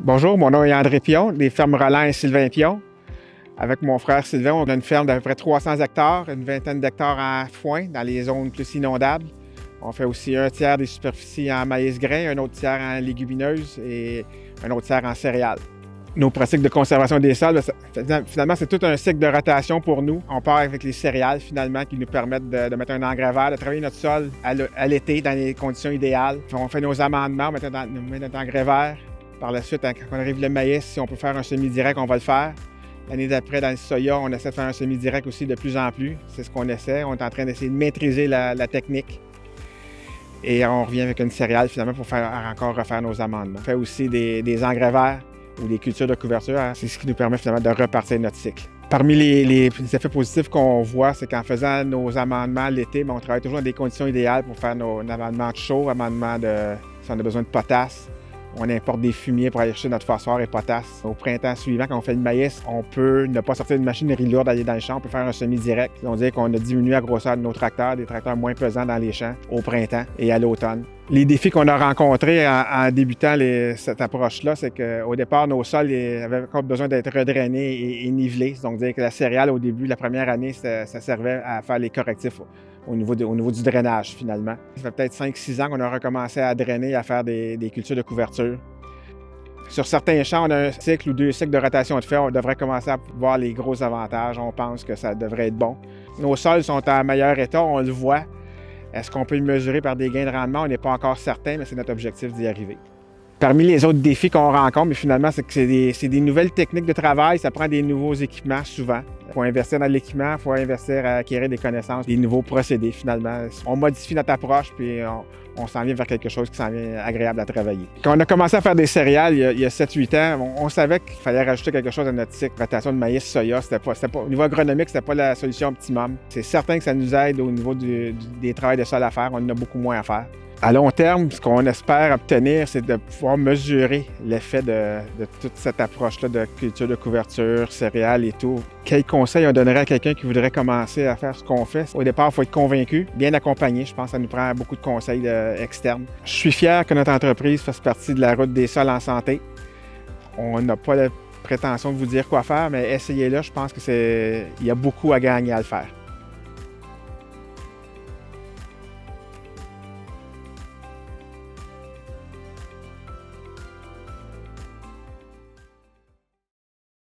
Bonjour, mon nom est André Pion, des fermes Roland et Sylvain Pion. Avec mon frère Sylvain, on a une ferme d'à peu près 300 hectares, une vingtaine d'hectares en foin dans les zones plus inondables. On fait aussi un tiers des superficies en maïs grain, un autre tiers en légumineuses et un autre tiers en céréales. Nos pratiques de conservation des sols, finalement, c'est tout un cycle de rotation pour nous. On part avec les céréales, finalement, qui nous permettent de mettre un engrais vert, de travailler notre sol à l'été dans les conditions idéales. On fait nos amendements, on met notre engrais vert. Par la suite, quand on arrive le maïs, si on peut faire un semi-direct, on va le faire. L'année d'après, dans le soya, on essaie de faire un semi-direct aussi de plus en plus. C'est ce qu'on essaie. On est en train d'essayer de maîtriser la technique. Et on revient avec une céréale, finalement, pour encore refaire nos amendements. On fait aussi des engrais verts ou des cultures de couverture. C'est ce qui nous permet finalement de repartir notre cycle. Parmi les effets positifs qu'on voit, c'est qu'en faisant nos amendements l'été, on travaille toujours dans des conditions idéales pour faire nos amendements de chaud, si on a besoin de potasse. On importe des fumiers pour aller chercher notre phosphore et potasse. Au printemps suivant, quand on fait le maïs, on peut ne pas sortir une machinerie lourde aller dans le champ, on peut faire un semi-direct. On dirait qu'on a diminué la grosseur de nos tracteurs, des tracteurs moins pesants dans les champs au printemps et à l'automne. Les défis qu'on a rencontrés en débutant cette approche-là, c'est qu'au départ, nos sols avaient encore besoin d'être redrainés et nivelés. Donc, dire que la céréale, au début, la première année, ça servait à faire les correctifs au niveau du drainage, finalement. Ça fait peut-être 5-6 ans qu'on a recommencé à drainer, à faire des cultures de couverture. Sur certains champs, on a un cycle ou 2 cycles de rotation de fer. On devrait commencer à voir les gros avantages. On pense que ça devrait être bon. Nos sols sont en meilleur état, on le voit. Est-ce qu'on peut le mesurer par des gains de rendement? On n'est pas encore certain, mais c'est notre objectif d'y arriver. Parmi les autres défis qu'on rencontre, mais finalement, c'est que c'est des nouvelles techniques de travail. Ça prend des nouveaux équipements souvent. Il faut investir dans l'équipement, il faut investir à acquérir des connaissances, des nouveaux procédés finalement. On modifie notre approche, puis on s'en vient vers quelque chose qui s'en vient agréable à travailler. Quand on a commencé à faire des céréales il y a 7-8 ans, on savait qu'il fallait rajouter quelque chose à notre cycle. Rotation de maïs, soya, au niveau agronomique, c'était pas la solution optimum. C'est certain que ça nous aide au niveau des travails de sol à faire. On en a beaucoup moins à faire. À long terme, ce qu'on espère obtenir, c'est de pouvoir mesurer l'effet de toute cette approche-là de culture de couverture, céréales et tout. Quels conseils on donnerait à quelqu'un qui voudrait commencer à faire ce qu'on fait? Au départ, il faut être convaincu, bien accompagné. Je pense que ça nous prend beaucoup de conseils externes. Je suis fier que notre entreprise fasse partie de la route des sols en santé. On n'a pas la prétention de vous dire quoi faire, mais essayez-le. Je pense qu'il y a beaucoup à gagner à le faire.